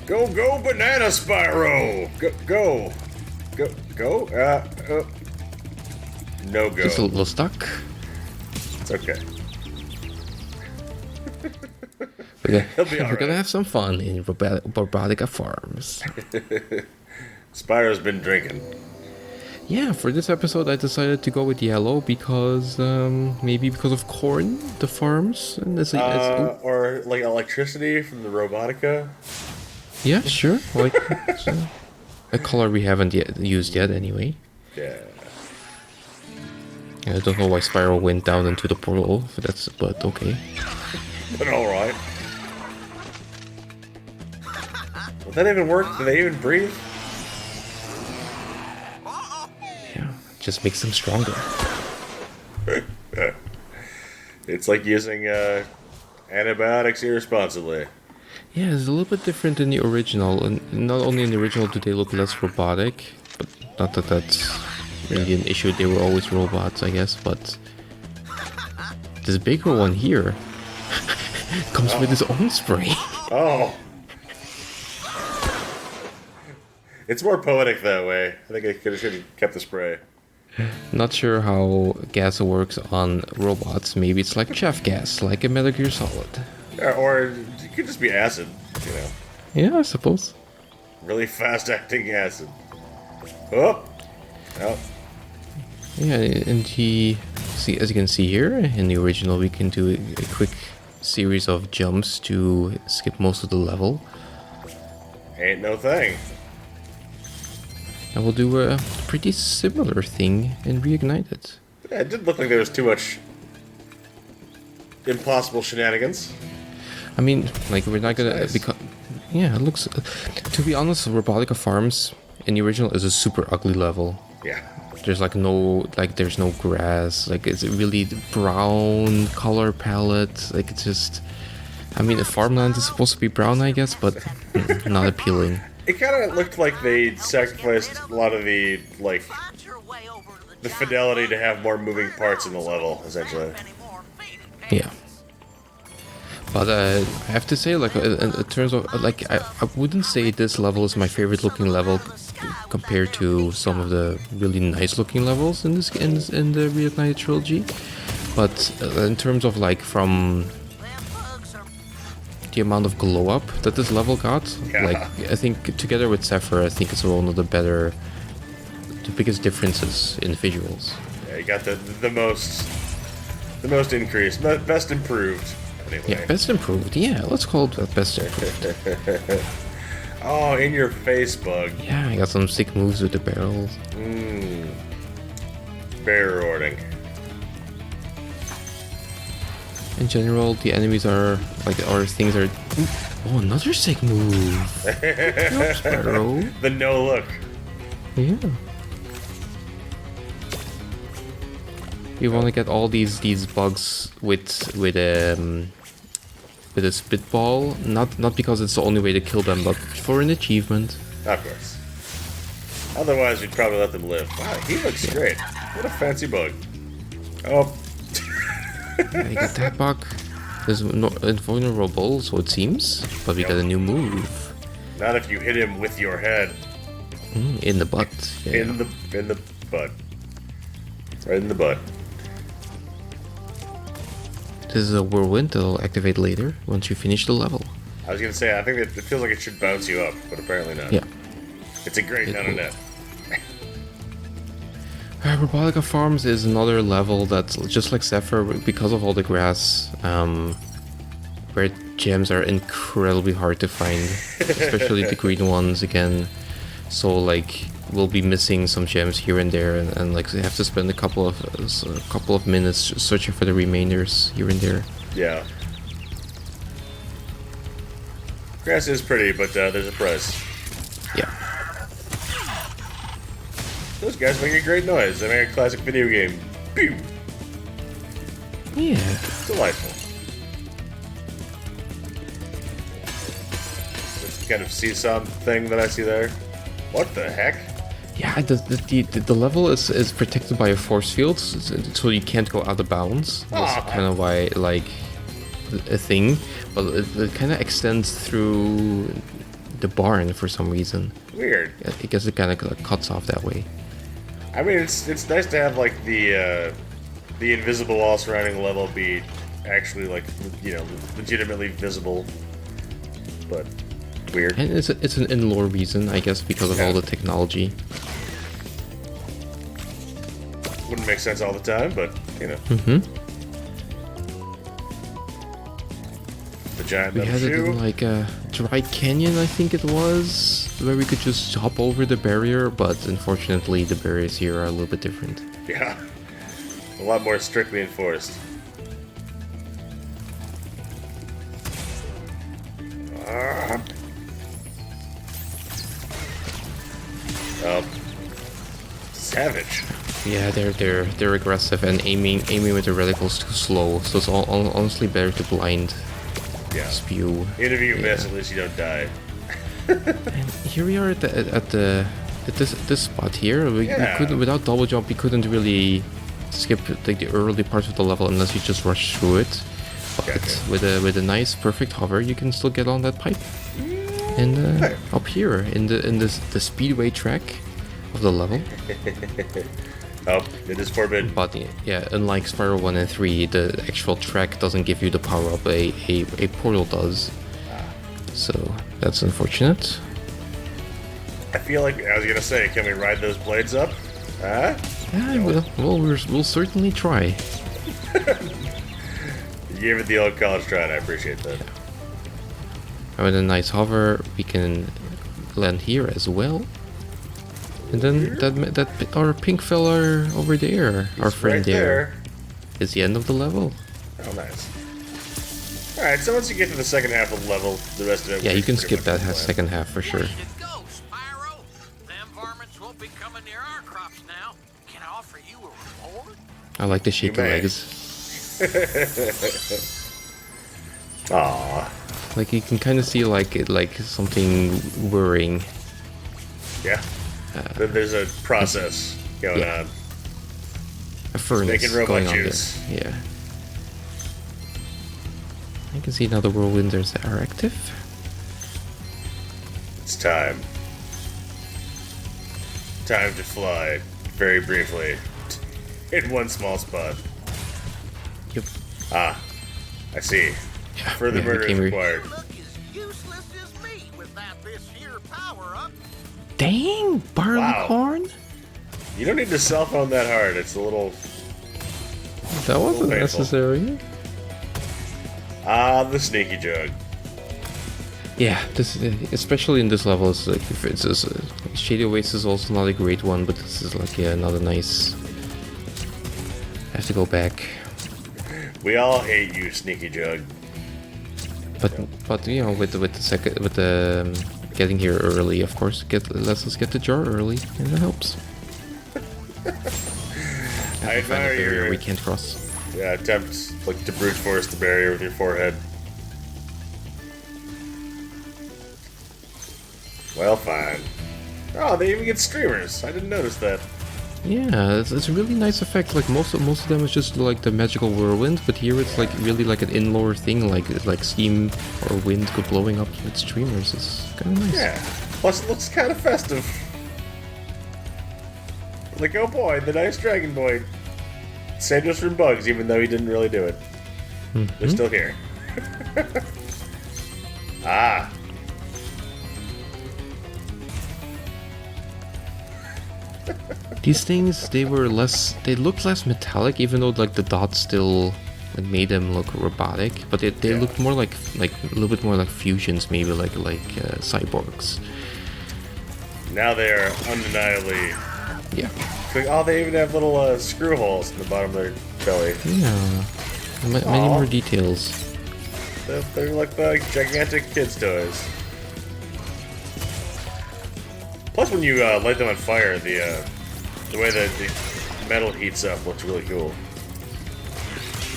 Go, Banana Spyro! Go! No go. Just a little stuck. It's okay. We're gonna have some fun in Robotica Farms. Spyro's been drinking. Yeah, for this episode I decided to go with yellow because maybe because of corn, the farms, and Or like electricity from the Robotica. Yeah, sure. Like a color we haven't yet used yet, anyway. Yeah. I don't know why Spyro went down into the portal. But okay. But all right. Will that even work? Do they even breathe? Yeah, just makes them stronger. It's like using antibiotics irresponsibly. Yeah, it's a little bit different in the original, and not only in the original do they look less robotic, but not that that's really an issue. They were always robots, I guess. But this bigger one here comes with his own spray. Oh. It's more poetic that way. I think I should have kept the spray. Not sure how gas works on robots. Maybe it's like chef gas, like a Metal Gear Solid. Yeah, or it could just be acid, you know. Yeah, I suppose. Really fast-acting acid. Oh! Oh. Yeah, and as you can see here, in the original, we can do a quick series of jumps to skip most of the level. Ain't no thing. And we'll do a pretty similar thing in Reignited. Yeah, it did look like there was too much impossible shenanigans. I mean, like, we're not gonna... Nice. Yeah, it looks... To be honest, Robotica Farms in the original is a super ugly level. Yeah. There's there's no grass. Like, it's a really brown color palette. Like, it's just... I mean, the farmland is supposed to be brown, I guess, but not appealing. It kind of looked like they sacrificed a lot of the, like, the fidelity to have more moving parts in the level, essentially. Yeah. But I have to say, like, in terms of, like, I wouldn't say this level is my favorite looking level compared to some of the really nice looking levels in the Reignited trilogy. But in terms of, like, from the amount of glow up that this level got, Yeah. like, I think together with Zephyr, I think it's one of the biggest differences in visuals. Yeah, you got the most increased, best improved. Anyway. Yeah, best improved. Yeah, let's call it best improved. Oh, in your face, bug. Yeah, I got some sick moves with the barrels. Bear rewarding. In general, the enemies are like, or things are. Oh, another sick move. Good job, Spyro. The no look. Yeah. You want to get all these bugs with a spitball, not because it's the only way to kill them, but for an achievement. Of course. Otherwise, we'd probably let them live. Wow, he looks great. What a fancy bug. Oh. Yeah, you get that bug. There's no invulnerable, so it seems, but we got a new move. Not if you hit him with your head. In the butt. Yeah. In the butt. Right in the butt. This is a whirlwind that'll activate later once you finish the level. I was gonna say, I think it feels like it should bounce you up, but apparently not. Yeah. It's a great nut. Robotica Farms is another level that's just like Zephyr, because of all the grass, where gems are incredibly hard to find, especially the green ones again. So like, we'll be missing some gems here and there, and like you have to spend a couple of minutes searching for the remainders here and there. Yeah. Grass is pretty, but there's a price. Yeah. Those guys make a great noise. They make a classic video game. Pew! Yeah. Delightful. This kind of seesaw thing that I see there. What the heck? Yeah, the level is protected by a force field, so you can't go out of bounds. That's kind of why, like, a thing. But it kind of extends through the barn for some reason. Weird. I guess it kind of cuts off that way. I mean, it's nice to have like the invisible wall surrounding the level be actually like, you know, legitimately visible, but weird. And it's an in-lore reason, I guess, because of all the technology. Wouldn't make sense all the time, but you know. The giant We metal had it shoe. in like a dry canyon, I think it was, where we could just hop over the barrier, but unfortunately the barriers here are a little bit different. Yeah, a lot more strictly enforced. Oh, savage. Yeah, they're aggressive, and aiming with the reticle's too slow, so it's honestly better to blind Yeah. spew. Even if you miss, at least you don't die. And here we are at this spot here. We couldn't, without double jump, we couldn't really skip like the early parts of the level unless you just rush through it. But Gotcha. with a nice perfect hover, you can still get on that pipe. And up here in the speedway track of the level. Oh, it is forbidden. But yeah, unlike Spyro 1 and 3, the actual track doesn't give you the power up. A portal does. So that's unfortunate. I feel like I was gonna say, can we ride those blades up? Huh? Yeah, we'll certainly try. You gave it the old college try, and I appreciate that. And with a nice hover, we can land here as well. And then that our pink fella over there, our friend right there, is the end of the level. Oh, nice. Alright, so once you get to the second half of the level, the rest of it... Yeah, you can pretty skip much that the plan. second half for sure. Way to go, Spyro. Them varmints won't be coming near our crops now. Can I offer you a reward? I like the shaky may. legs. Aww. Like you can kind of see like something whirring. Yeah. Then there's a process going yeah. on. A furnace making robot going on juice. there. Yeah. I can see now the whirlwinds are active. It's time. Time to fly, very briefly, in one small spot. Yep. Ah, I see. Yeah, Further yeah, murder we is came required. Look as useless as me without this here power up. Dang, barley Wow. corn? You don't need to cell phone that hard. It's a little... That wasn't painful. necessary. Ah, the sneaky jug. Yeah, this especially in this level, it's like if it's Shady Oasis is also not a great one, but this is like another nice. I have to go back, We all hate you, sneaky jug. but you know with the getting here early, of course, lets us get the jar early, and that helps. I Find a admire barrier your we can't cross. attempt like to brute force the barrier with your forehead. Well, fine. Oh, they even get streamers. I didn't notice that. Yeah, it's a really nice effect. Like most of them is just like the magical whirlwind, but here it's like really like an in-lore thing, like steam or wind go blowing up with streamers. It's kind of nice. Yeah. Plus, it looks kind of festive. Like, oh boy, the nice dragon boy saved us from bugs, even though he didn't really do it. They're still here. Ah. These things, they looked less metallic, even though like the dots still like made them look robotic, but they looked more like a little bit more like fusions, maybe like cyborgs. Now they are undeniably... Yeah. Oh, they even have little screw holes in the bottom of their belly. Yeah. Many more details. They're like the gigantic kids' toys. Plus, when you light them on fire, the way that the metal heats up looks really cool.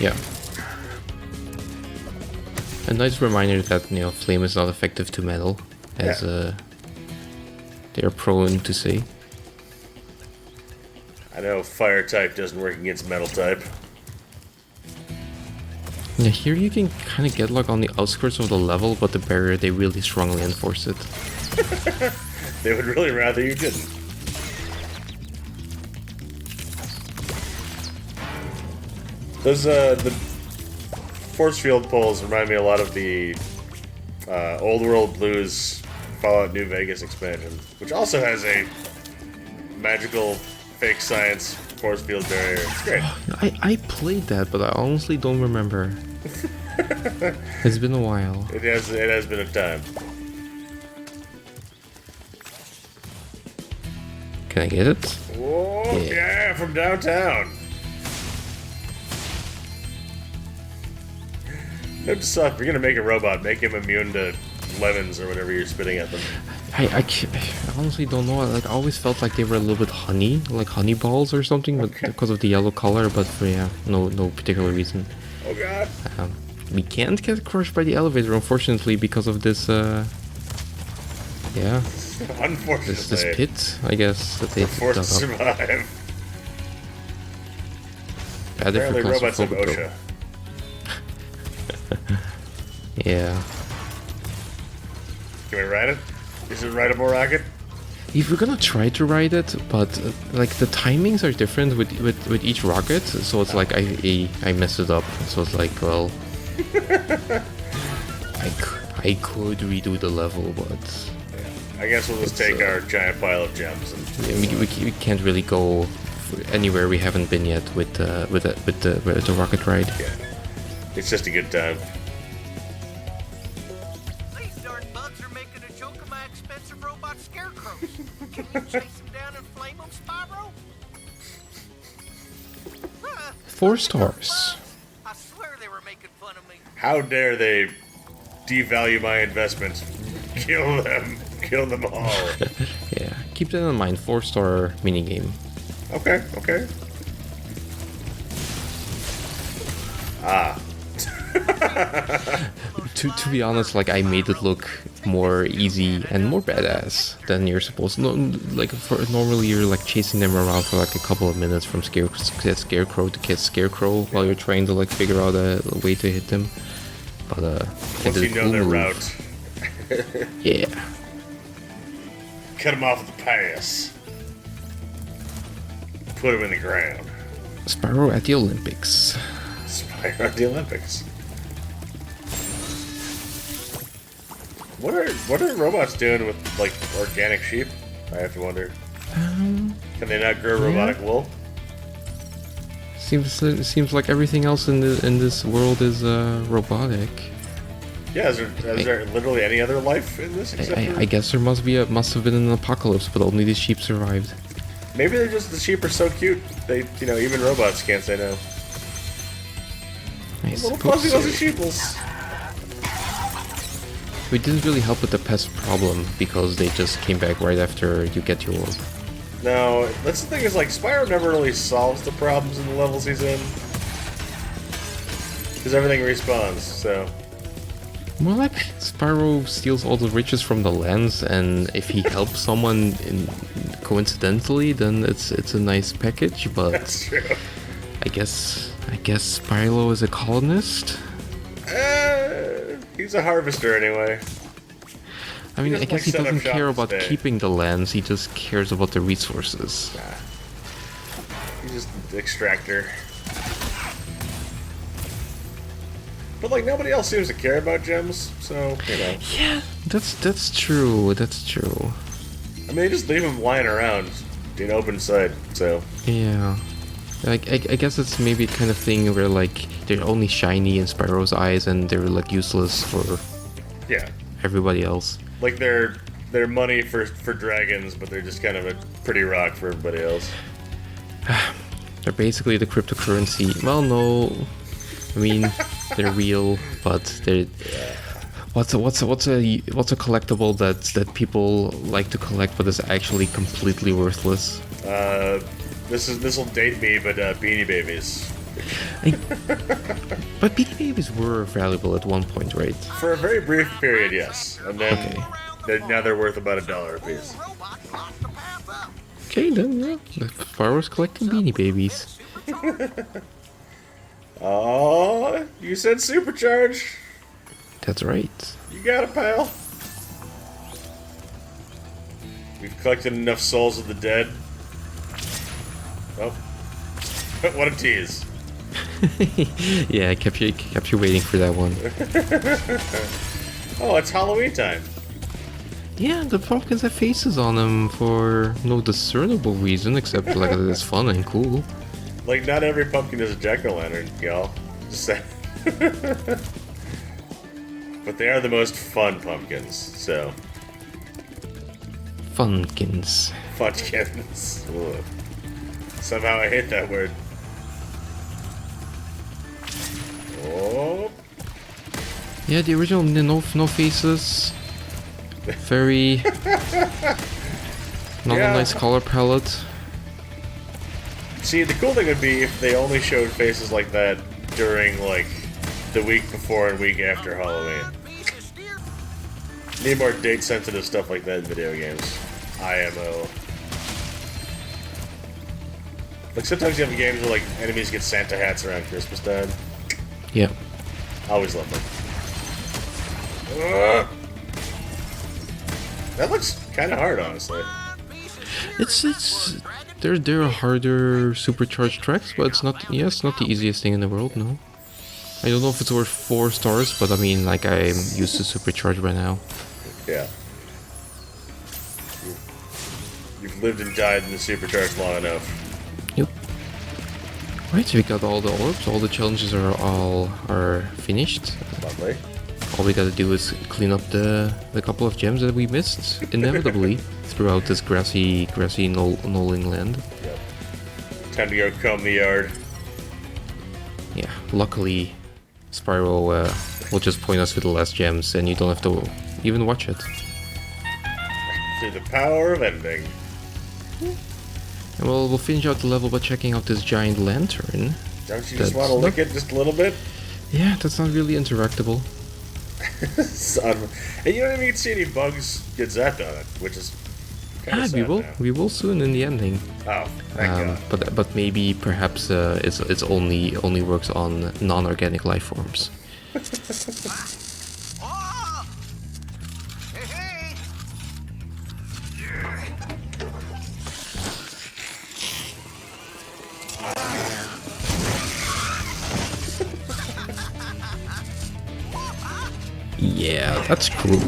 Yeah. A nice reminder that flame is not effective to metal, as they are prone to say. I know fire type doesn't work against metal type. Yeah, here you can kind of get like on the outskirts of the level, but the barrier, they really strongly enforce it. They would really rather you didn't. Those, the force field poles remind me a lot of the Old World Blues Fallout New Vegas expansion, which also has a magical fake science force field barrier. It's great. I played that, but I honestly don't remember. It's been a while. It has been a time. Can I get it? Whoa, yeah, from downtown. Note to self, if you're gonna make a robot, make him immune to lemons or whatever you're spitting at them. I honestly don't know. Like, I always felt like they were a little bit like honey balls or something, but because of the yellow color. But for no particular reason. Oh god. We can't get crushed by the elevator, unfortunately, because of this. Unfortunately. This pit, I guess, that they forced to survive. Bad if Apparently you're robots have claustrophobic, OSHA. Yeah. Can we ride it? Is it rideable rocket? If we're gonna try to ride it, but like the timings are different with each rocket, so it's like I messed it up. So it's like, well, I could redo the level, but I guess we'll just take our giant pile of gems. And we can't really go anywhere we haven't been yet with the rocket ride. yeah, it's just a good time. These darn bugs are making a joke of my expensive robot scarecrows. Can you chase them down and flame them, Spyro? 4 stars. I swear they were making fun of me. How dare they devalue my investments? Kill them. Kill them all. Yeah, keep that in mind. 4-star minigame. Okay, okay. Ah. To be honest, like, I made it look more easy and more badass than you're supposed to. No, like, normally you're like chasing them around for like a couple of minutes from scarecrow to get scarecrow while you're trying to like figure out a way to hit them. But Once you know their route. Yeah. Cut them off at the pass. Put them in the ground. Spyro at the Olympics. Spyro at the Olympics. What are robots doing with like organic sheep? I have to wonder. Can they not grow robotic wool? Seems like everything else in this world is robotic. Yeah, is there literally any other life in this? I guess there must have been an apocalypse, but only the sheep survived. Maybe they're just, the sheep are so cute. They, even robots can't say no. I Little suppose fuzzy so. little sheeples. We didn't really help with the pest problem because they just came back right after you get your orb. No, that's the thing is like Spyro never really solves the problems in the levels he's in. Because everything respawns, so. More like Spyro steals all the riches from the lands, and if he helps someone coincidentally, then it's a nice package. But That's true. I guess Spyro is a colonist. He's a harvester anyway. I mean, I guess he set up doesn't shop care and about stay. keeping the lands. He just cares about the resources. He's just an extractor. But like nobody else seems to care about gems, so Yeah, that's true. That's true. I mean, they just leave them lying around in open sight. So Yeah. Like, I guess it's maybe a kind of thing where, like, they're only shiny in Spyro's eyes and they're, like, useless for yeah, everybody else. like they're money for dragons, but they're just kind of a pretty rock for everybody else. They're basically the cryptocurrency. Well, no. I mean, they're real, but they're... What's a collectible that people like to collect but is actually completely worthless? This will date me, but Beanie Babies. But Beanie Babies were valuable at one point, right? For a very brief period, yes, and then now they're worth about $1 a piece. Robots lost the path up. Okay, then, yeah. Spyro's collecting Beanie Babies. Oh, you said supercharge. That's right. You got it, pal. We've collected enough souls of the dead. Oh, what a tease! Yeah, I kept you waiting for that one. Oh, it's Halloween time. Yeah, the pumpkins have faces on them for no discernible reason, except like that it's fun and cool. Like, not every pumpkin is a jack-o'-lantern, y'all. Just saying. But they are the most fun pumpkins, so. Funkins. Funskins. Ugh. Somehow I hate that word. Oh. Yeah, the original no faces. Very not Yeah. a nice color palette. See, the cool thing would be if they only showed faces like that during, like, the week before and week after Halloween. Need more date-sensitive stuff like that in video games. IMO. Like, sometimes you have games where, like, enemies get Santa hats around Christmas time. Yeah. I always love them. Ugh. That looks kind of hard, honestly. It's there are harder supercharged tracks, but it's not not the easiest thing in the world, no. I don't know if it's worth 4 stars, but I mean, like, I'm used to supercharge by now. Yeah. You've lived and died in the supercharged long enough. Yep. Right, so we got all the orbs, all the challenges are finished. Lovely. All we gotta do is clean up the couple of gems that we missed, inevitably, throughout this grassy knolling land. Yep. Time to go comb the yard. Yeah, luckily, Spyro will just point us to the last gems, and you don't have to even watch it. Through the power of editing. And we'll finish out the level by checking out this giant lantern. Don't you just want to lick it just a little bit? Yeah, that's not really interactable. And you don't even get to see any bugs get zapped on it, which is kind of sad now. We will soon in the ending. Oh, thank God. But maybe perhaps it's only works on non-organic life forms. Oh! Hey, hey! Yeah, that's cool.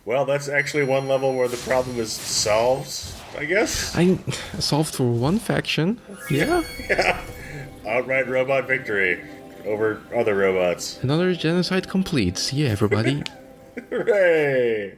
Well, that's actually one level where the problem is solved, I guess. I solved for one faction. Yeah. Yeah. Outright robot victory over other robots. Another genocide complete. Yeah, everybody. Hooray!